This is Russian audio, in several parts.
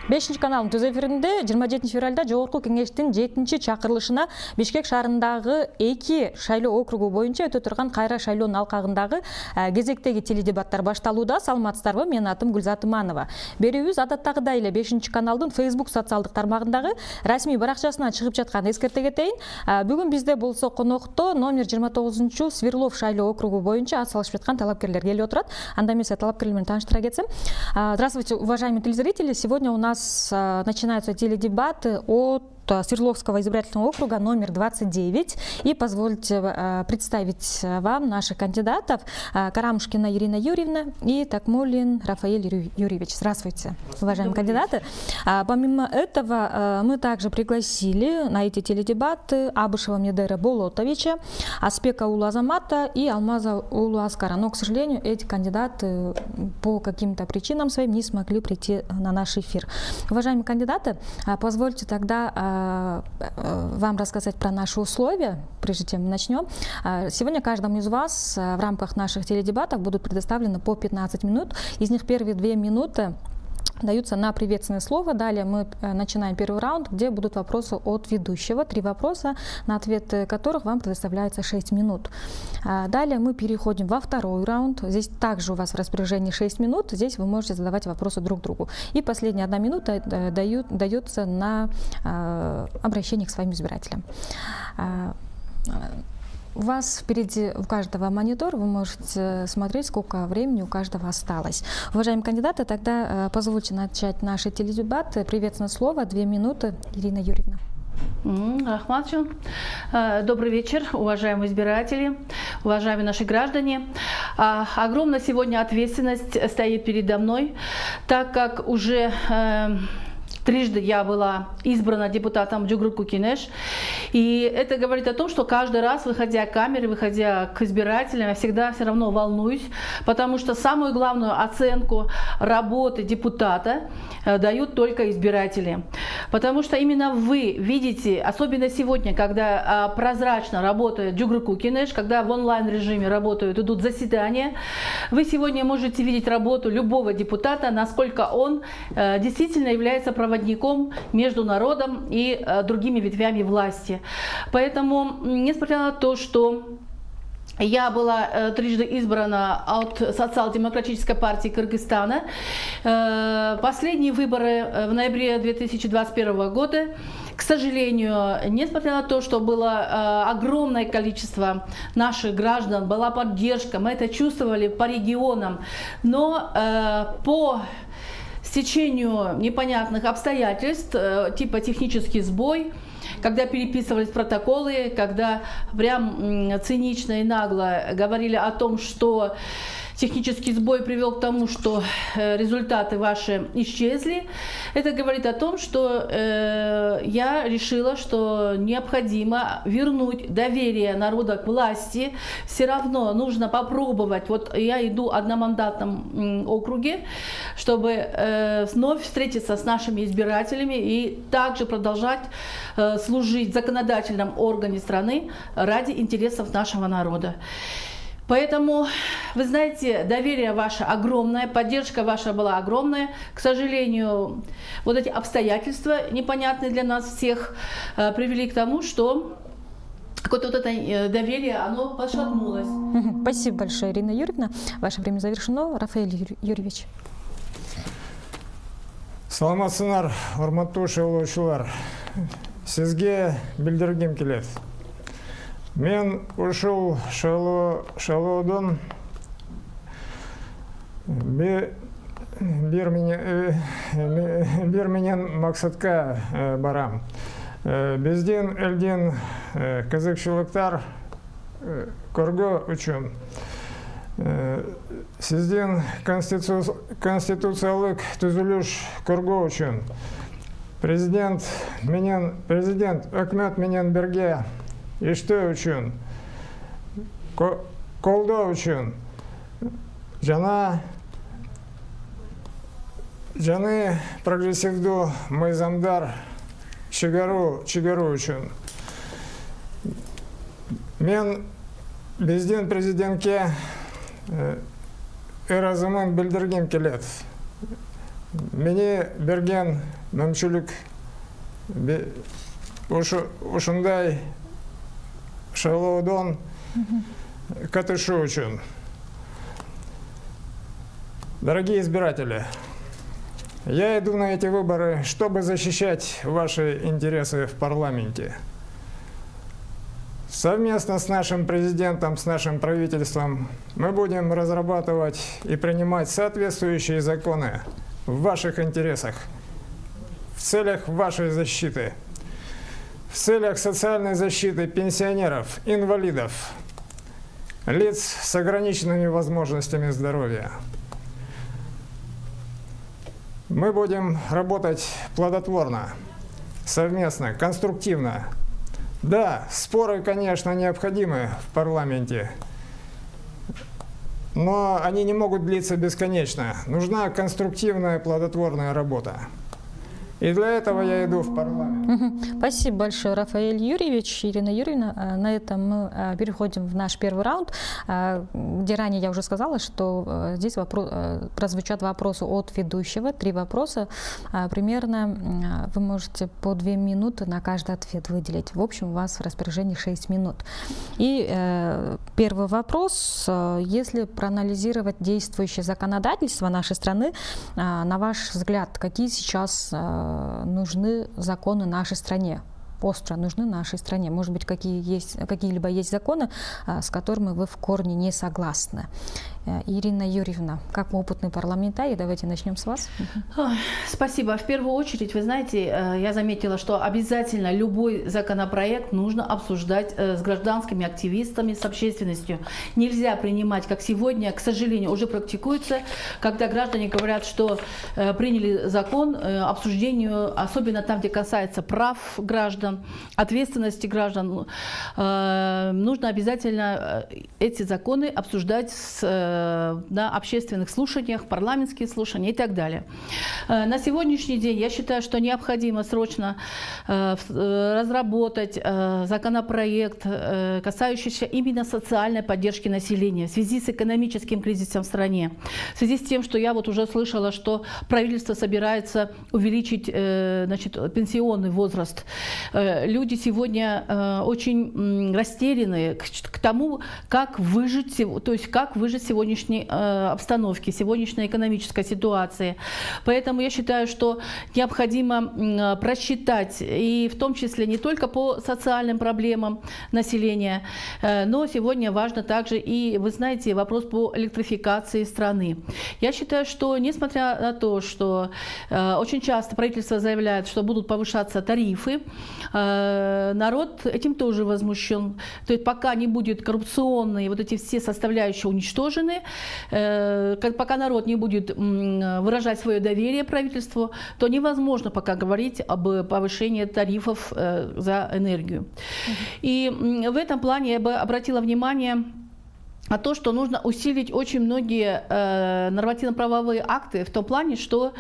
5 каналдын түз эфиринде 27 февралда Жогорку Кеңештин 7-чи чакырылышына Бишкек шаарындагы 2 шайлоо округу боюнча өтө турган кайра шайлоонун алкагындагы кезектеги теледебаттар башталууда. Саламатсыздарбы? Менин атым Гүлзат Иманова. Берүүбүз адаттагыдай эле 5 каналдын Facebook социалдык тармагындагы расмий баракчасынан чыгып жаткан эскерте кетейин. Бүгүн бизде болсо конокто номер 29 Сверлов шайлоо округу боюнча ат салышып жаткан талапкерлер келип отурат. Анда мен талапкерлер менен тааныштыра кетсем. Здравствуйте, уважаемые телезрители. Сегодня у нас начинаются теледебаты от Свердловского избирательного округа номер 29. И позвольте представить вам наших кандидатов. Карамушкина Ирина Юрьевна и Такмулин Рафаэль Юрьевич. Здравствуйте, уважаемые кандидаты. Помимо этого, мы также пригласили на эти теледебаты Абышева Медера Болотовича, Аспека Улазамата и Алмаза Улуаскара. Но, к сожалению, эти кандидаты по каким-то причинам своим не смогли прийти на наш эфир. Уважаемые кандидаты, позвольте тогда вам рассказать про наши условия, прежде чем мы начнем. Сегодня каждому из вас в рамках наших теледебатов будут предоставлены по 15 минут. Из них первые 2 минуты даются на приветственное слово. Далее мы начинаем первый раунд, где будут вопросы от ведущего. 3 вопроса, на ответ которых вам предоставляется 6 минут. Далее мы переходим во второй раунд. Здесь также у вас в распоряжении 6 минут. Здесь вы можете задавать вопросы друг другу. И последняя 1 минута дается на обращение к своим избирателям. У вас впереди у каждого монитор, вы можете смотреть, сколько времени у каждого осталось. Уважаемые кандидаты, тогда позвольте начать наши теледебаты. Приветственное слово, 2 минуты, Ирина Юрьевна. Рахматович. Добрый вечер, уважаемые избиратели, уважаемые наши граждане. Огромная сегодня ответственность стоит передо мной, так как уже трижды я была избрана депутатом Жогорку Кеңеш. И это говорит о том, что каждый раз, выходя к камере, выходя к избирателям, я всегда все равно волнуюсь, потому что самую главную оценку работы депутата дают только избиратели. Потому что именно вы видите, особенно сегодня, когда прозрачно работает Жогорку Кеңеш, когда в онлайн-режиме работают, идут заседания, вы сегодня можете видеть работу любого депутата, насколько он действительно является проводником между народом и другими ветвями власти. Поэтому, несмотря на то, что я трижды избрана от Социал-демократической партии Кыргызстана, последние выборы в ноябре 2021 года, к сожалению, несмотря на то, что было огромное количество наших граждан, была поддержка, мы это чувствовали по регионам, но по стечению непонятных обстоятельств, типа технический сбой, когда переписывались протоколы, когда прям цинично и нагло говорили о том, что технический сбой привел к тому, что результаты ваши исчезли. Это говорит о том, что я решила, что необходимо вернуть доверие народа к власти. Все равно нужно попробовать. Вот я иду в одномандатном округе, чтобы вновь встретиться с нашими избирателями и также продолжать служить в законодательном органе страны ради интересов нашего народа. Поэтому, вы знаете, доверие ваше огромное, поддержка ваша была огромная. К сожалению, вот эти обстоятельства, непонятные для нас всех, привели к тому, что какое-то вот это доверие, оно пошатнулось. Спасибо большое, Ирина Юрьевна. Ваше время завершено. Рафаэль Юрьевич. Саламатсыздар, урматтуу шайлоочулар. Сизге билдиргим келет. Мен ушул шайлоодон бир менен максатка барам. Биздин элдин кызыкчылыктар көргөө үчүн сиздин конституциялык түзүлүш көргөө үчүн президент өкмөт менен бирге иштөө үчүн, колдоо үчүн жаңы прогрессивдүү мыйзамдар чыгаруу үчүн мен биздин президентке ыраазымын билдиргим келет. Мені берген мөмчүлүк ушундай шайлоодон катышуу үчүн. Дорогие избиратели, я иду на эти выборы, чтобы защищать ваши интересы в парламенте. Совместно с нашим президентом, с нашим правительством мы будем разрабатывать и принимать соответствующие законы в ваших интересах, в целях вашей защиты, в целях социальной защиты пенсионеров, инвалидов, лиц с ограниченными возможностями здоровья. Мы будем работать плодотворно, совместно, конструктивно. Да, споры, конечно, необходимы в парламенте, но они не могут длиться бесконечно. Нужна конструктивная, плодотворная работа. И для этого я иду в парламент. Спасибо большое, Рафаэль Юрьевич, Ирина Юрьевна. На этом мы переходим в наш первый раунд, где ранее я уже сказала, что здесь прозвучат вопросы от ведущего, 3 вопроса. Примерно вы можете по 2 минуты на каждый ответ выделить. В общем, у вас в распоряжении 6 минут. И первый вопрос. Если проанализировать действующее законодательство нашей страны, на ваш взгляд, какие сейчас нужны законы нашей стране? Остро нужны нашей стране. Может быть, какие-либо есть законы, с которыми вы в корне не согласны. Ирина Юрьевна, как опытный парламентарий, давайте начнем с вас. Спасибо. В первую очередь, вы знаете, я заметила, что обязательно любой законопроект нужно обсуждать с гражданскими активистами, с общественностью. Нельзя принимать, как сегодня, к сожалению, уже практикуется, когда граждане говорят, что приняли закон, обсуждению, особенно там, где касается прав граждан, ответственности граждан, нужно обязательно эти законы обсуждать на общественных слушаниях, парламентские слушания и так далее. На сегодняшний день я считаю, что необходимо срочно разработать законопроект, касающийся именно социальной поддержки населения в связи с экономическим кризисом в стране, в связи с тем, что я вот уже слышала, что правительство собирается увеличить пенсионный возраст. Люди сегодня очень растеряны к тому, как выжить, то есть как выжить в сегодняшней обстановке, сегодняшней экономической ситуации. Поэтому я считаю, что необходимо просчитать, и в том числе не только по социальным проблемам населения, но сегодня важно также и, вы знаете, вопрос по электрификации страны. Я считаю, что несмотря на то, что очень часто правительство заявляет, что будут повышаться тарифы, народ этим тоже возмущен. То есть пока не будет коррупционные вот эти все составляющие уничтожены, пока народ не будет выражать свое доверие правительству, то невозможно пока говорить об повышении тарифов за энергию. И в этом плане я бы обратила внимание на то, что нужно усилить очень многие нормативно-правовые акты в том плане, что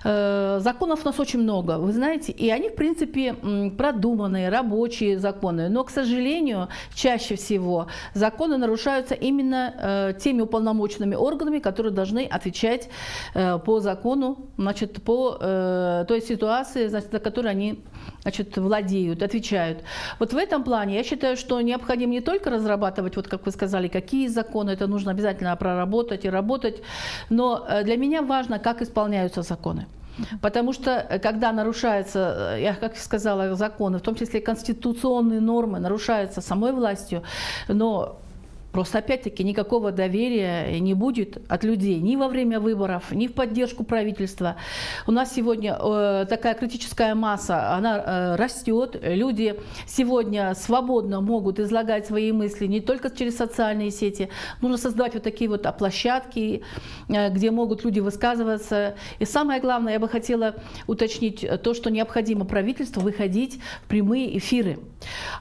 законов у нас очень много, вы знаете, и они, в принципе, продуманные, рабочие законы, но, к сожалению, чаще всего законы нарушаются именно теми уполномоченными органами, которые должны отвечать по закону, значит, по той ситуации, значит, за которой они, значит, владеют, отвечают. Вот в этом плане я считаю, что необходимо не только разрабатывать, вот как вы сказали, какие законы, это нужно обязательно проработать и работать, но для меня важно, как исполняются законы. Потому что, когда нарушаются, я как сказала, законы, в том числе конституционные нормы, нарушаются самой властью, но просто, опять-таки, никакого доверия не будет от людей ни во время выборов, ни в поддержку правительства. У нас сегодня такая критическая масса, она растет. Люди сегодня свободно могут излагать свои мысли не только через социальные сети. Нужно создавать вот такие вот площадки, где могут люди высказываться. И самое главное, я бы хотела уточнить то, что необходимо правительству выходить в прямые эфиры.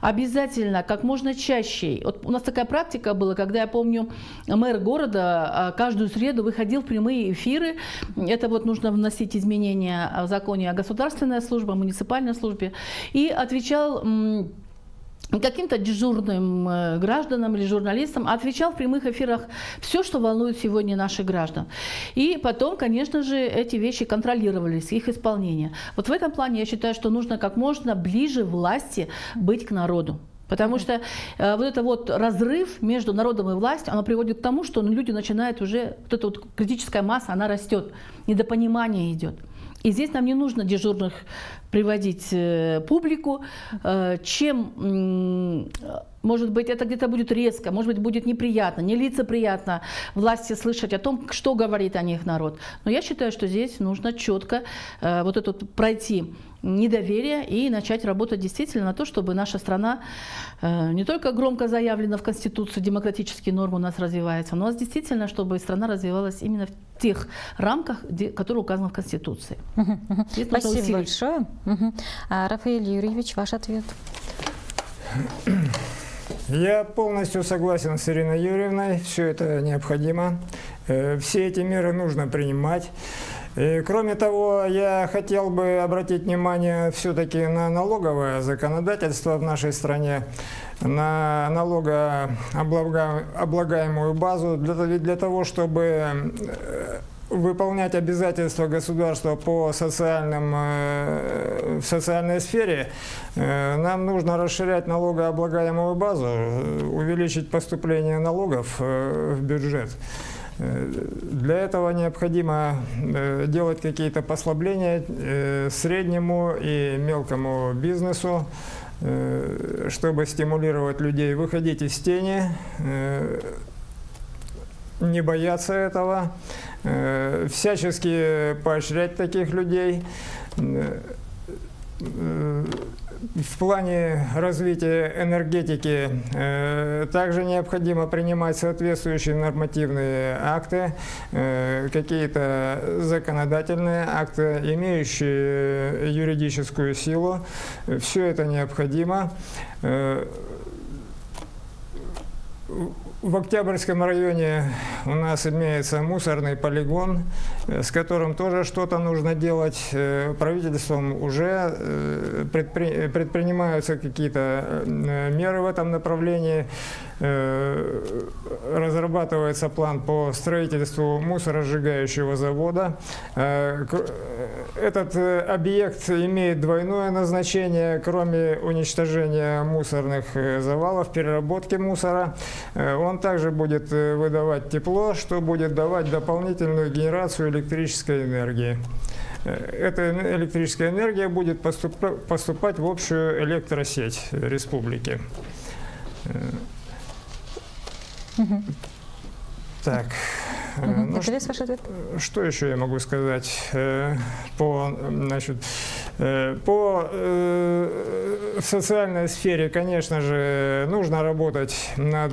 Обязательно, как можно чаще. Вот у нас такая практика была, когда, я помню, мэр города каждую среду выходил в прямые эфиры. Это вот нужно вносить изменения в законе о государственной службе, о муниципальной службе. И отвечал каким-то дежурным гражданам или журналистам, а отвечал в прямых эфирах все, что волнует сегодня наших граждан. И потом, конечно же, эти вещи контролировались, их исполнение. Вот в этом плане я считаю, что нужно как можно ближе власти быть к народу. Потому что вот этот вот разрыв между народом и властью, оно приводит к тому, что люди начинают уже, вот эта вот критическая масса, она растет, недопонимание идет. И здесь нам не нужно дежурных приводить публику, чем, может быть, это где-то будет резко, может быть, будет неприятно, нелицеприятно власти слышать о том, что говорит о них народ. Но я считаю, что здесь нужно четко вот это вот пройти недоверие и начать работать действительно на то, чтобы наша страна не только громко заявлена в Конституции, демократические нормы у нас развиваются, но действительно, чтобы страна развивалась именно в тех рамках, которые указаны в Конституции. Спасибо большое. Рафаэль Юрьевич, ваш ответ. Я полностью согласен с Ириной Юрьевной, все это необходимо, все эти меры нужно принимать. И, кроме того, я хотел бы обратить внимание все-таки на налоговое законодательство в нашей стране, на налогооблагаемую базу, для того, чтобы выполнять обязательства государства по в социальной сфере, нам нужно расширять налогооблагаемую базу, увеличить поступление налогов в бюджет. Для этого необходимо делать какие-то послабления среднему и мелкому бизнесу, чтобы стимулировать людей выходить из тени, не бояться этого, всячески поощрять таких людей. В плане развития энергетики также необходимо принимать соответствующие нормативные акты, какие-то законодательные акты, имеющие юридическую силу. Все это необходимо. В Октябрьском районе у нас имеется мусорный полигон, с которым тоже что-то нужно делать. Правительством уже предпринимаются какие-то меры в этом направлении. Разрабатывается план по строительству мусоросжигающего завода. Этот объект имеет двойное назначение, кроме уничтожения мусорных завалов, переработки мусора. Он также будет выдавать тепло, что будет давать дополнительную генерацию электрической энергии. Эта электрическая энергия будет поступать в общую электросеть республики. Так, ну, что еще я могу сказать по социальной сфере? Конечно же, нужно работать над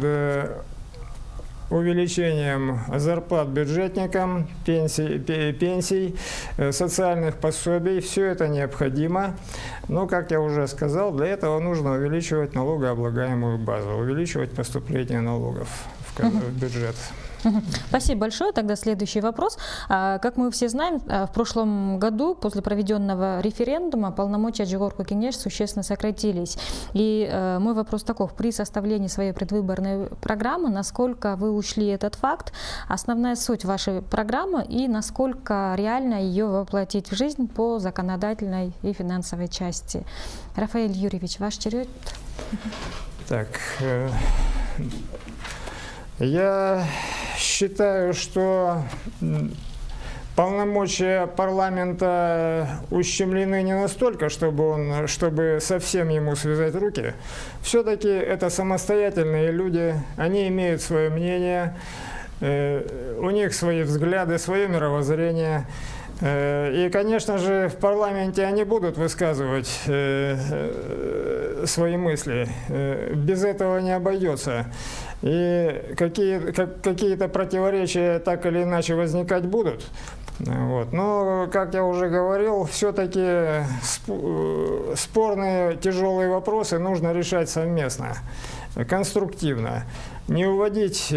увеличением зарплат бюджетникам, пенсий, социальных пособий. Все это необходимо. Но, как я уже сказал, для этого нужно увеличивать налогооблагаемую базу, увеличивать поступление налогов в бюджет. Спасибо большое. Тогда следующий вопрос. Как мы все знаем, в прошлом году после проведенного референдума полномочия Жогорку Кеңеш существенно сократились. И мой вопрос таков. При составлении своей предвыборной программы, насколько вы учли этот факт, основная суть вашей программы и насколько реально ее воплотить в жизнь по законодательной и финансовой части? Рафаэль Юрьевич, ваш черед. Так, я считаю, что полномочия парламента ущемлены не настолько, чтобы совсем ему связать руки. Все-таки это самостоятельные люди, они имеют свое мнение, у них свои взгляды, свое мировоззрение. И, конечно же, в парламенте они будут высказывать свои мысли. Без этого не обойдется. И какие-то противоречия так или иначе возникать будут. Вот. Но, как я уже говорил, все-таки спорные, тяжелые вопросы нужно решать совместно, конструктивно. Не уводить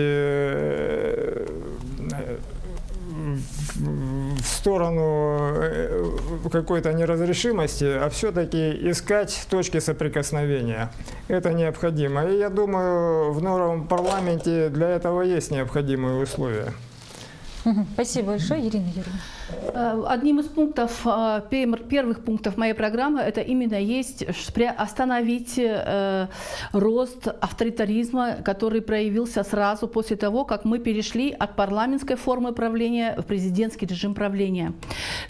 в сторону какой-то неразрешимости, а все-таки искать точки соприкосновения. Это необходимо. И я думаю, в новом парламенте для этого есть необходимые условия. Спасибо большое, Ирина Юрьевна. Одним из пунктов, первых пунктов моей программы, это именно есть остановить рост авторитаризма, который проявился сразу после того, как мы перешли от парламентской формы правления в президентский режим правления.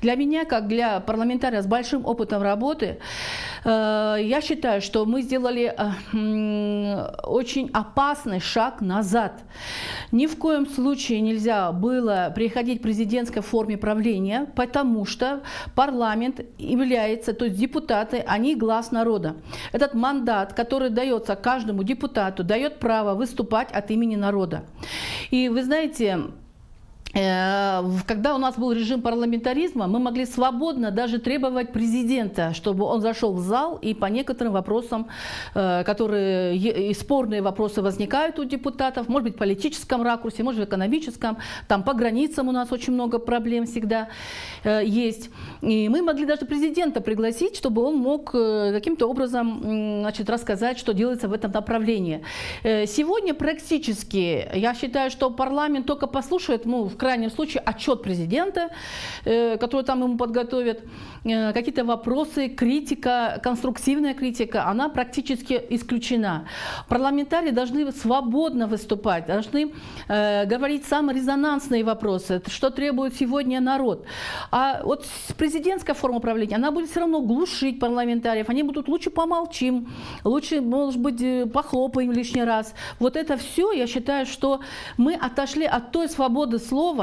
Для меня, как для парламентария с большим опытом работы, я считаю, что мы сделали очень опасный шаг назад. Ни в коем случае нельзя было приходить к президентской форме правления, потому что парламент является, то есть депутаты, они глаз народа. Этот мандат, который дается каждому депутату, дает право выступать от имени народа. И вы знаете, когда у нас был режим парламентаризма, мы могли свободно даже требовать президента, чтобы он зашел в зал и по некоторым вопросам, которые спорные вопросы возникают у депутатов, может быть, в политическом ракурсе, может, в экономическом, там по границам у нас очень много проблем всегда есть. И мы могли даже президента пригласить, чтобы он мог каким-то образом, значит, рассказать, что делается в этом направлении. Сегодня практически, я считаю, что парламент только послушает, в крайнем случае, отчет президента, который там ему подготовят, какие-то вопросы, критика, конструктивная критика, она практически исключена. Парламентарии должны свободно выступать, должны говорить самые резонансные вопросы, что требует сегодня народ. А вот президентская форма правления, она будет все равно глушить парламентариев, они будут лучше помолчим, лучше, может быть, похлопаем лишний раз. Вот это все, я считаю, что мы отошли от той свободы слова,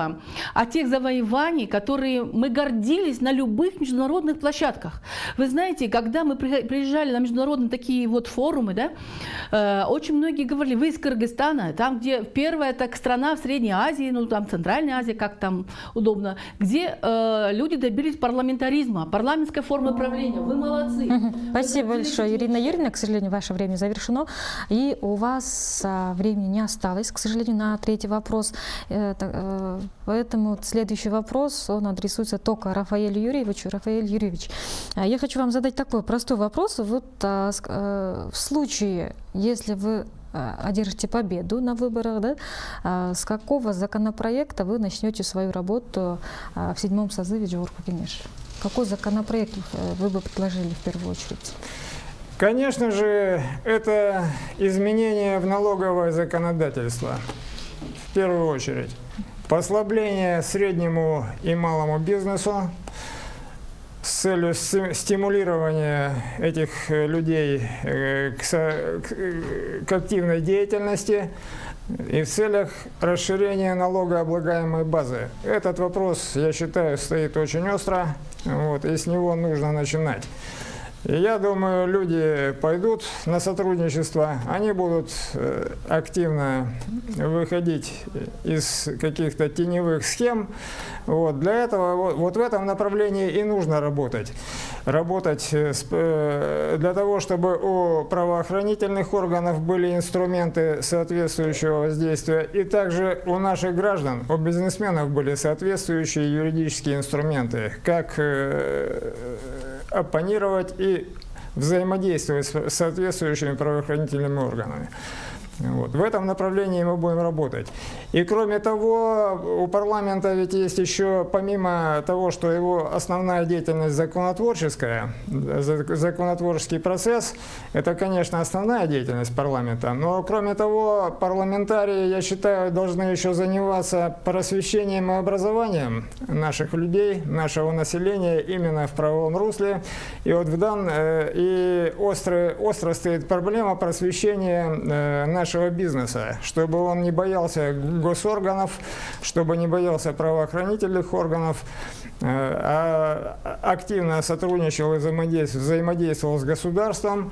от тех завоеваний, которые мы гордились на любых международных площадках. Вы знаете, когда мы приезжали на международные такие вот форумы, да, очень многие говорили, вы из Кыргызстана, там, где первая так страна в Средней Азии, там Центральной Азии, как там удобно, где люди добились парламентаризма, парламентской формы правления. Вы молодцы. Спасибо большое, Ирина Юрьевна. К сожалению, ваше время завершено. И у вас времени не осталось, к сожалению, на третий вопрос. Поэтому следующий вопрос, он адресуется только Рафаэлю Юрьевичу. Рафаэль Юрьевич, я хочу вам задать такой простой вопрос. Вот в случае, если вы одержите победу на выборах, да, с какого законопроекта вы начнете свою работу в 7-м созыве Жогорку Кеңеш? Какой законопроект вы бы предложили в первую очередь? Конечно же, это изменение в налоговое законодательство, в первую очередь. Послабление среднему и малому бизнесу с целью стимулирования этих людей к активной деятельности и в целях расширения налогооблагаемой базы. Этот вопрос, я считаю, стоит очень остро, и с него нужно начинать. И я думаю, люди пойдут на сотрудничество, они будут активно выходить из каких-то теневых схем. Для этого в этом направлении и нужно работать. Работать для того, чтобы у правоохранительных органов были инструменты соответствующего воздействия, и также у наших граждан, у бизнесменов были соответствующие юридические инструменты, как оппонировать и взаимодействовать с соответствующими правоохранительными органами. В этом направлении мы будем работать. И кроме того, у парламента ведь есть еще, помимо того, что его основная деятельность законотворческая, законотворческий процесс, это, конечно, основная деятельность парламента, но кроме того, парламентарии, я считаю, должны еще заниматься просвещением и образованием наших людей, нашего населения именно в правовом русле. И и остро стоит проблема просвещения нашего бизнеса, чтобы он не боялся госорганов, чтобы не боялся правоохранительных органов, а активно сотрудничал и взаимодействовал с государством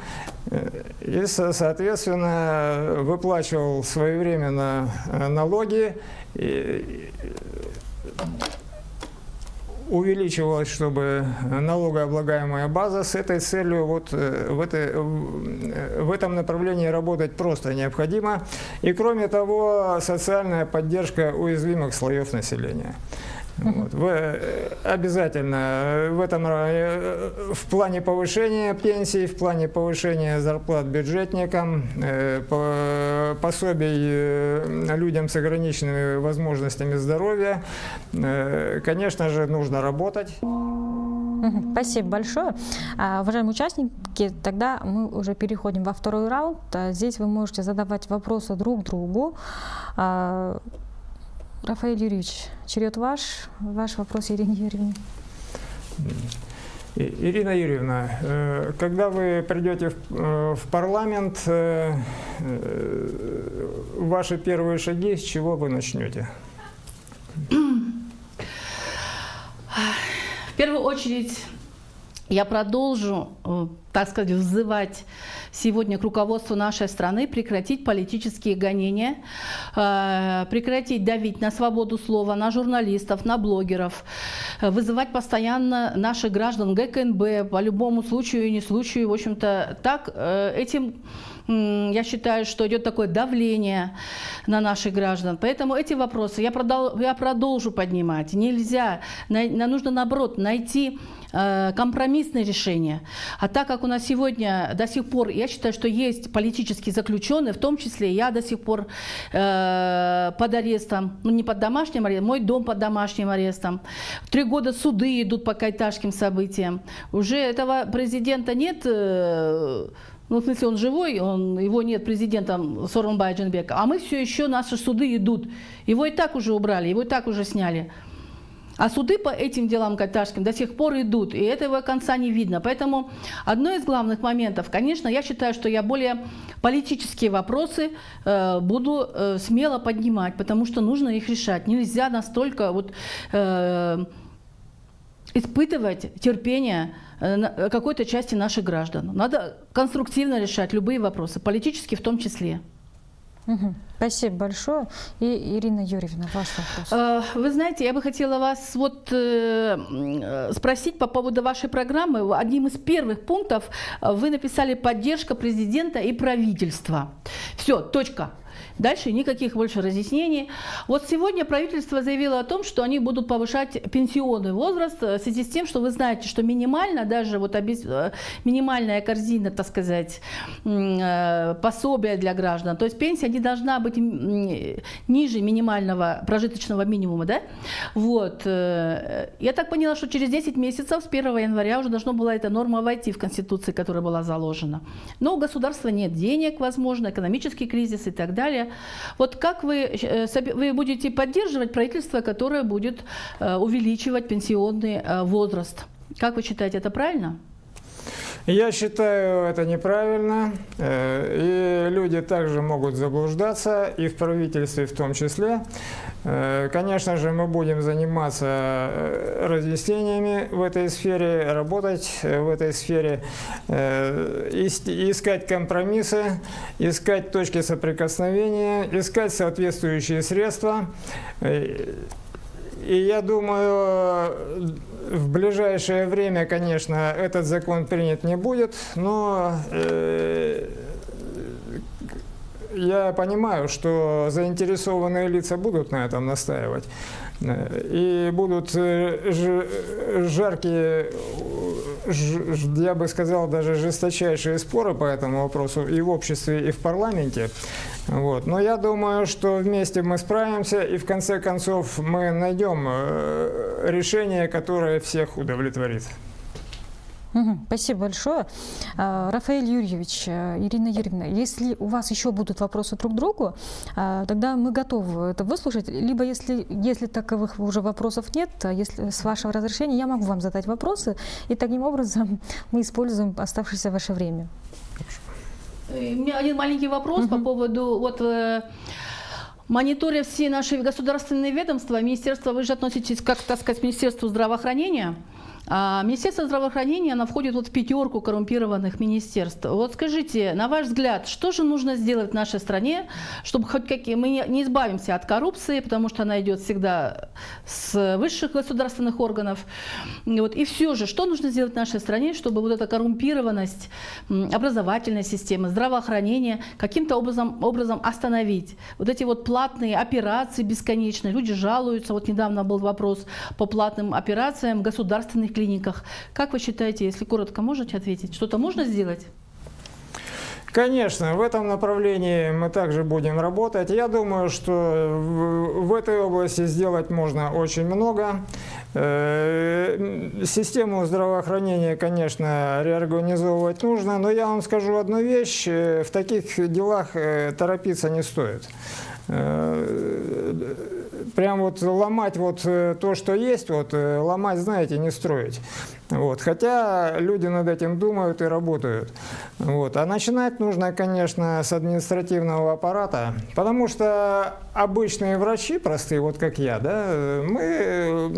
и, соответственно, выплачивал своевременно налоги, увеличивалась, чтобы налогооблагаемая база. С этой целью в этом направлении работать просто необходимо. И кроме того, социальная поддержка уязвимых слоев населения. Вот. Вы обязательно в этом в плане повышения пенсий, в плане повышения зарплат бюджетникам, пособий людям с ограниченными возможностями здоровья, конечно же, нужно работать. Спасибо большое. Уважаемые участники, тогда мы уже переходим во второй раунд. Здесь вы можете задавать вопросы друг другу. Рафаэль Юрьевич, черед ваш вопрос Ирине Юрьевне. Ирина Юрьевна, когда вы придете в парламент, ваши первые шаги, с чего вы начнете? В первую очередь я продолжу, так сказать, взывать сегодня к руководству нашей страны прекратить политические гонения, прекратить давить на свободу слова, на журналистов, на блогеров, вызывать постоянно наших граждан ГКНБ по любому случаю и не случаю. В общем-то, так этим я считаю, что идет такое давление на наших граждан. Поэтому эти вопросы я продолжу поднимать. Нельзя, нужно наоборот найти компромиссное решение. А так как у нас сегодня до сих пор, я считаю, что есть политические заключенные, в том числе я до сих пор под арестом, ну не под домашним арестом, мой дом под домашним арестом. 3 года суды идут по кайташским событиям. Уже этого президента нет. Ну, в смысле, он живой, его нет президентом Сооронбай Джеймбека, а мы все еще, наши суды идут. Его и так уже убрали, его и так уже сняли. А суды по этим делам кайташским до сих пор идут, и этого конца не видно. Поэтому одно из главных моментов, конечно, я считаю, что я более политические вопросы буду смело поднимать, потому что нужно их решать. Нельзя настолько вот, испытывать терпение какой-то части наших граждан. Надо конструктивно решать любые вопросы, политические в том числе. Спасибо большое. И Ирина Юрьевна, ваш вопрос. Вы знаете, я бы хотела вас вот спросить по поводу вашей программы. Одним из первых пунктов вы написали «Поддержка президента и правительства». Все, точка. Дальше никаких больше разъяснений. Вот сегодня правительство заявило о том, что они будут повышать пенсионный возраст в связи с тем, что вы знаете, что минимально, даже вот минимальная корзина, так сказать, пособия для граждан, то есть пенсия не должна быть ниже минимального прожиточного минимума, да? Вот. Я так поняла, что через 10 месяцев, с 1 января, уже должна была эта норма войти в Конституцию, которая была заложена. Но у государства нет денег, возможно, экономический кризис и так далее. Вот как вы будете поддерживать правительство, которое будет увеличивать пенсионный возраст? Как вы считаете, это правильно? Я считаю, это неправильно, и люди также могут заблуждаться, и в правительстве в том числе. Конечно же, мы будем заниматься разъяснениями в этой сфере, работать в этой сфере, искать компромиссы, искать точки соприкосновения, искать соответствующие средства. И я думаю, в ближайшее время, конечно, этот закон принят не будет, но я понимаю, что заинтересованные лица будут на этом настаивать. И будут жаркие, я бы сказал, даже жесточайшие споры по этому вопросу и в обществе, и в парламенте. Вот. Но я думаю, что вместе мы справимся, и в конце концов мы найдем решение, которое всех удовлетворит. Спасибо большое. Рафаэль Юрьевич, Ирина Юрьевна, если у вас еще будут вопросы друг к другу, тогда мы готовы это выслушать. Либо, если таковых уже вопросов нет, если с вашего разрешения, я могу вам задать вопросы, и таким образом мы используем оставшееся ваше время. У меня один маленький вопрос по поводу мониторя все наши государственные ведомства. Министерство, вы же относитесь, как так сказать, к Министерству здравоохранения. Министерство здравоохранения, оно входит вот в 5 коррумпированных министерств. Вот скажите, на ваш взгляд, что же нужно сделать в нашей стране, чтобы хоть мы не избавимся от коррупции, потому что она идет всегда с высших государственных органов. Вот. И все же, что нужно сделать в нашей стране, чтобы вот эта коррумпированность образовательной системы, здравоохранения каким-то образом остановить? Вот эти вот платные операции бесконечные, люди жалуются. Вот недавно был вопрос по платным операциям в государственных клиниках. Как вы считаете, если коротко можете ответить, что-то можно сделать? Конечно, в этом направлении мы также будем работать. Я думаю, что в этой области сделать можно очень много. Систему здравоохранения, конечно, реорганизовывать нужно, но я вам скажу одну вещь. В таких делах торопиться не стоит. Прям вот ломать вот то, что есть, вот ломать, знаете, не строить. Вот. Хотя люди над этим думают и работают. Вот. А начинать нужно, конечно, с административного аппарата, потому что обычные врачи, простые, вот как я, да, мы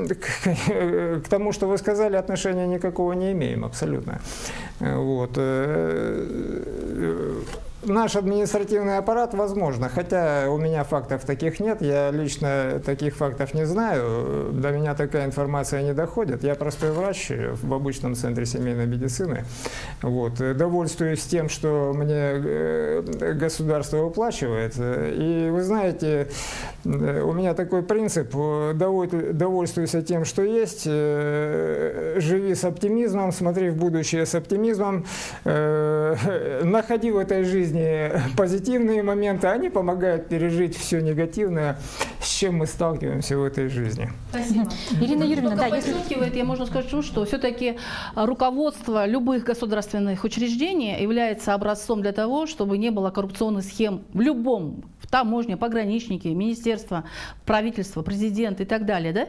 к тому, что вы сказали, отношения никакого не имеем абсолютно. Вот. Наш административный аппарат, возможно, хотя у меня фактов таких нет, я лично таких фактов не знаю, до меня такая информация не доходит. Я простой врач в обычном центре семейной медицины. Вот. Довольствуюсь тем, что мне государство выплачивает. И вы знаете, у меня такой принцип: довольствуйся тем, что есть, живи с оптимизмом, смотри в будущее с оптимизмом, находи в этой жизни позитивные моменты, они помогают пережить все негативное, с чем мы сталкиваемся в этой жизни. Спасибо. Ирина Юрьевна, да, подчеркивает, я можно сказать, что все-таки руководство любых государственных учреждений является образцом для того, чтобы не было коррупционных схем в любом, в таможне, пограничники, министерство, правительство, президент и так далее, да?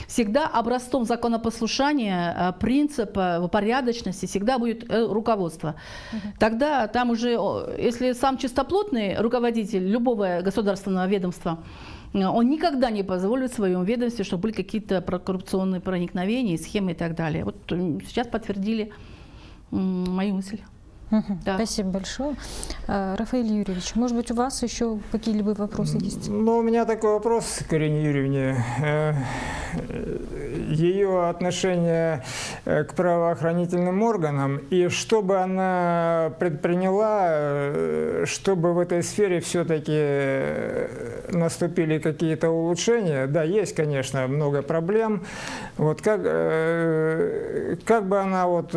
Всегда образцом законопослушания, принципа порядочности всегда будет руководство. Тогда там уже, если сам чистоплотный руководитель любого государственного ведомства, он никогда не позволит в своем ведомстве, чтобы были какие-то коррупционные проникновения, схемы и так далее. Вот сейчас подтвердили мою мысль. Да. Спасибо большое. Рафаэль Юрьевич, может быть, у вас еще какие-либо вопросы есть? Ну, у меня такой вопрос к Ирине Юрьевне. Ее отношение к правоохранительным органам и что бы она предприняла, чтобы в этой сфере все-таки наступили какие-то улучшения. Да, есть, конечно, много проблем. Вот как бы она вот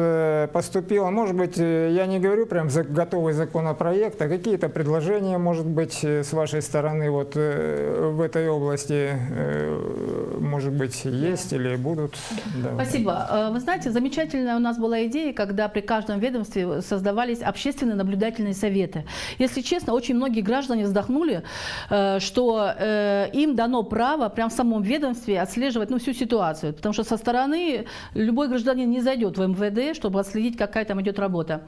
поступила? Может быть, я не говорю прям за готовый законопроект, а какие-то предложения, может быть, с вашей стороны вот в этой области, может быть, есть или будут? Да. Спасибо. Вы знаете, замечательная у нас была идея, когда при каждом ведомстве создавались общественные наблюдательные советы. Если честно, очень многие граждане вздохнули, что им дано право прямо в самом ведомстве отслеживать всю ситуацию, потому что со стороны любой гражданин не зайдет в МВД, чтобы отследить, какая там идет работа.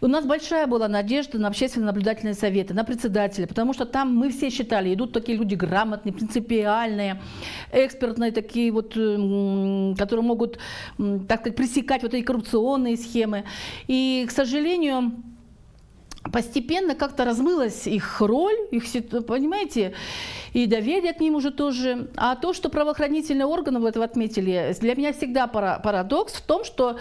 У нас большая была надежда на общественные наблюдательные советы, на председателя, потому что там мы все считали, идут такие люди грамотные, принципиальные, экспертные такие вот, которые могут, так сказать, пресекать вот эти коррупционные схемы. И, к сожалению, постепенно как-то размылась их роль, их, понимаете, и доверие к ним уже тоже. А то, что правоохранительные органы, вы это отметили, для меня всегда парадокс в том, что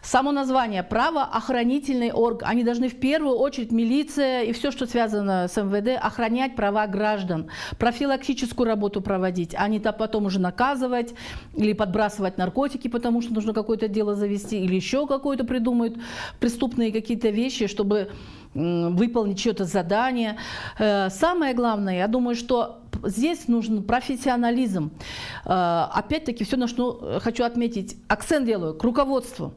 само название правоохранительный орган, они должны в первую очередь, милиция и все, что связано с МВД, охранять права граждан, профилактическую работу проводить, а не потом уже наказывать или подбрасывать наркотики, потому что нужно какое-то дело завести, или еще какое-то придумают преступные какие-то вещи, чтобы выполнить чье-то задание. Самое главное, я думаю, что здесь нужен профессионализм. Опять-таки, все, на что хочу отметить, акцент делаю к руководству.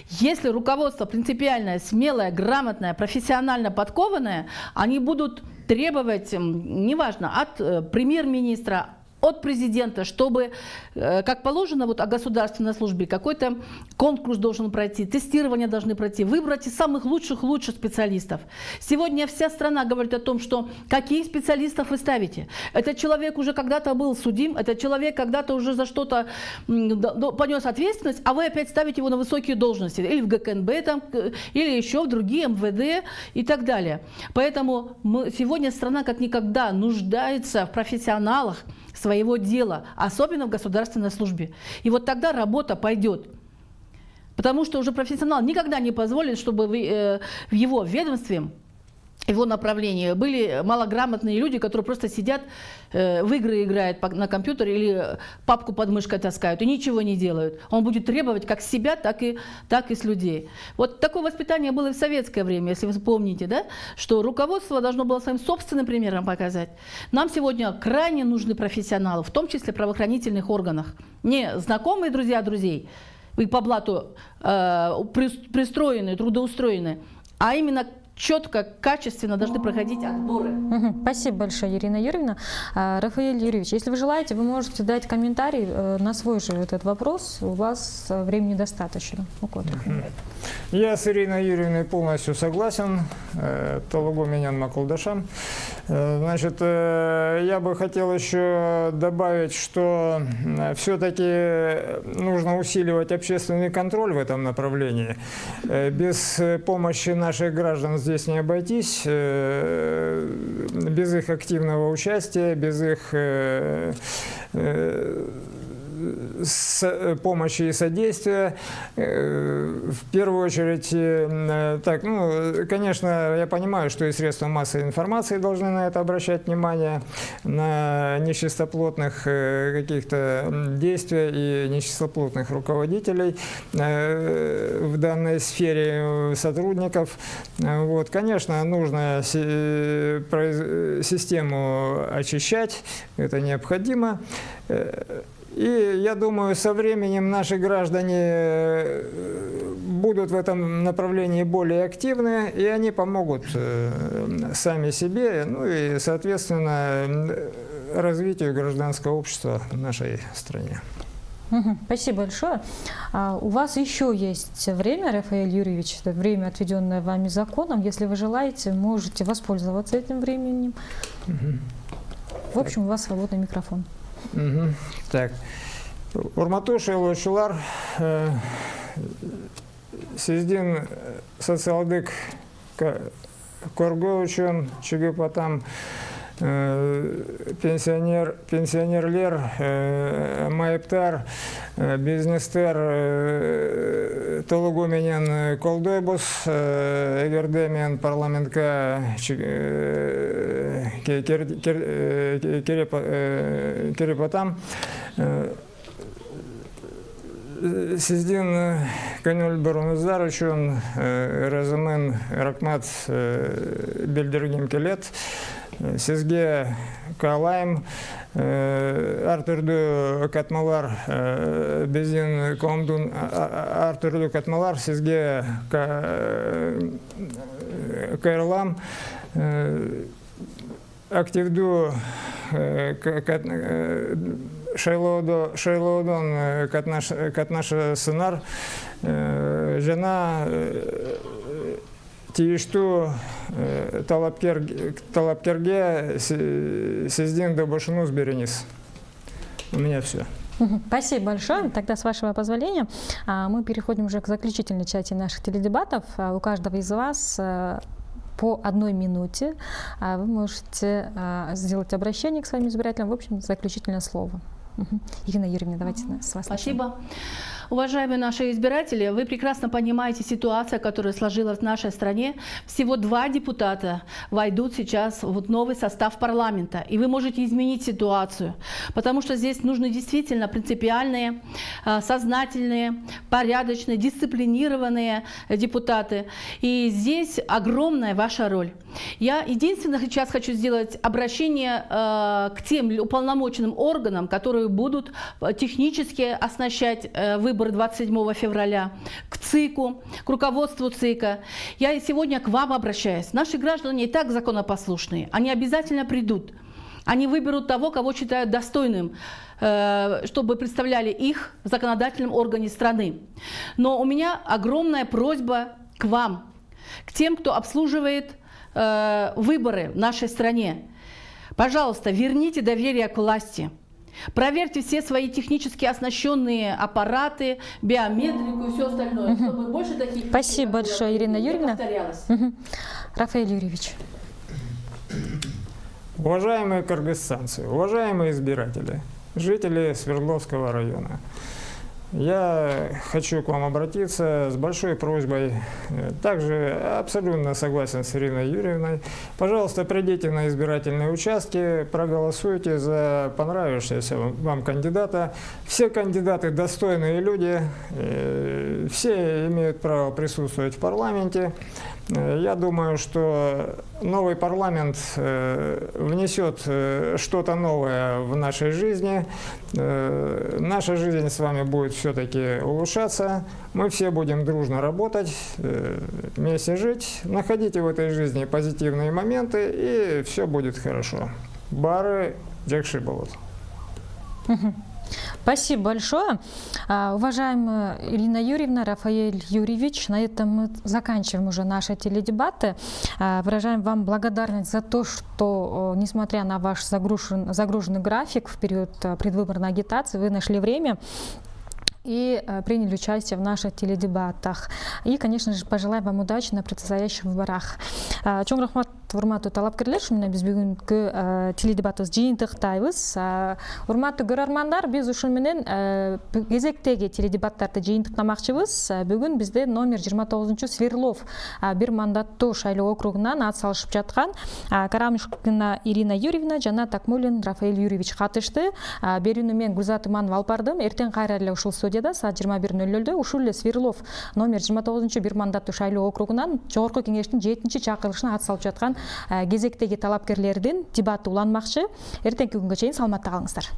Если руководство принципиальное, смелое, грамотное, профессионально подкованное, они будут требовать, неважно, от премьер-министра, от президента, чтобы, как положено вот о государственной службе, какой-то конкурс должен пройти, тестирование должны пройти, выбрать из самых лучших специалистов. Сегодня вся страна говорит о том, что каких специалистов вы ставите. Этот человек уже когда-то был судим, этот человек когда-то уже за что-то понес ответственность, а вы опять ставите его на высокие должности, или в ГКНБ, там, или еще в другие, МВД и так далее. Поэтому сегодня страна как никогда нуждается в профессионалах своего дела, особенно в государственной службе. И вот тогда работа пойдет. Потому что уже профессионал никогда не позволит, чтобы в его ведомстве, его направлении были малограмотные люди, которые просто сидят, в игры играют на компьютере или папку под мышкой таскают и ничего не делают. Он будет требовать как с себя, так и с людей. Вот такое воспитание было и в советское время, если вы помните, да? Что руководство должно было своим собственным примером показать. Нам сегодня крайне нужны профессионалы, в том числе в правоохранительных органах. Не знакомые друзья друзей, и по блату пристроенные, трудоустроенные, а именно четко, качественно должны проходить отборы. Спасибо большое, Ирина Юрьевна. Рафаэль Юрьевич, если вы желаете, вы можете дать комментарий на свой же этот вопрос. У вас времени достаточно. Я с Ириной Юрьевной полностью согласен. Талагуминян Макулдашам. Значит, я бы хотел еще добавить, что все-таки нужно усиливать общественный контроль в этом направлении. Без помощи наших граждан здесь не обойтись, без их активного участия, без их помощи и содействия. В первую очередь, так, конечно, я понимаю, что и средства массовой информации должны на это обращать внимание, на нечистоплотных каких-то действий и нечистоплотных руководителей в данной сфере, сотрудников. Вот, конечно, нужно систему очищать, это необходимо. И я думаю, со временем наши граждане будут в этом направлении более активны, и они помогут сами себе, и, соответственно, развитию гражданского общества в нашей стране. Спасибо большое. У вас еще есть время, Рафаэль Юрьевич, это время, отведенное вами законом. Если вы желаете, можете воспользоваться этим временем. В общем, у вас свободный микрофон. Так, Урматуш Элошулар, Сиздин социалдык Корговичун, Чигипатам, пенсионерлер, майыптар, бизнестер, Талагуминян Колдойбус, Эгердемен парламентка Керепатам, Сиздин Канюль Барунызарычун, Разамен Рахмат Бельдергим Келет, Сизге Калайм, Артурду Катмалар, Безин Комдун, Артурду Катмалар, Сизге Кайрлам, Активду Шайлоудон Катнаша Сынар, жена Тиишту Талапкерге Сиздин Добашунус Беренис. У меня все. Спасибо большое. Тогда, с вашего позволения, мы переходим уже к заключительной части наших теледебатов. У каждого из вас по 1 минуте вы можете сделать обращение к своим избирателям. В общем, заключительное слово. Ирина Юрьевна, давайте с вас. Спасибо. Уважаемые наши избиратели, вы прекрасно понимаете ситуацию, которая сложилась в нашей стране. Всего 2 депутата войдут сейчас в новый состав парламента, и вы можете изменить ситуацию, потому что здесь нужны действительно принципиальные, сознательные, порядочные, дисциплинированные депутаты. И здесь огромная ваша роль. Я единственное сейчас хочу сделать обращение к тем уполномоченным органам, которые будут технически оснащать выборы 27 февраля, к ЦИКу, к руководству ЦИКа. Я сегодня к вам обращаюсь. Наши граждане и так законопослушные, они обязательно придут. Они выберут того, кого считают достойным, чтобы представляли их в законодательном органе страны. Но у меня огромная просьба к вам, к тем, кто обслуживает выборы в нашей стране. Пожалуйста, верните доверие к власти. Проверьте все свои технически оснащенные аппараты, биометрику и все остальное, чтобы больше таких... Спасибо большое, Ирина Юрьевна. повторялось. Рафаэль Юрьевич. Уважаемые кыргызстанцы, уважаемые избиратели, жители Свердловского района, я хочу к вам обратиться с большой просьбой. Также абсолютно согласен с Ириной Юрьевной. Пожалуйста, придите на избирательные участки, проголосуйте за понравившегося вам кандидата. Все кандидаты достойные люди, все имеют право присутствовать в парламенте. Я думаю, что новый парламент внесет что-то новое в нашей жизни. Наша жизнь с вами будет все-таки улучшаться. Мы все будем дружно работать, вместе жить. Находите в этой жизни позитивные моменты, и все будет хорошо. Бары Джекшиболот. Спасибо большое. Уважаемая Ирина Юрьевна, Рафаэль Юрьевич, на этом мы заканчиваем уже наши теледебаты. Выражаем вам благодарность за то, что, несмотря на ваш загруженный график в период предвыборной агитации, вы нашли время и приняли участие в наших теледебатах. И, конечно же, пожелаем вам удачи на предстоящих выборах. Чоң рахмат, урматтуу талапкерлер, мына биз бүгүнкү теледебатыбыз жыйынтыктайбыз. Урматтуу көрөрмандар, биз ушун менен кезектеги теледебаттарды жыйынтыктамакчыбыз. Бүгүн бизде номер 29 Сверлов бир мандаттуу шайлоо округунан ат салышып жаткан Карамышкина Ирина Юрьевна жана Такмулин Рафаэль Юрьевич катышты. Берүүнү мен Гүлзат Иманова алып бардым. Эртең кайра эле ушул студияда саат 21:00 ушул эле Сверлов номер 29 бир мандаттуу шайлоо округунан жогорку кеңештин 7-чакырылышына ат салып жаткан кезектеги талапкерлердин дебаты уланмакчы. Эртеңки күнгө чейин саламатта калыңыздар.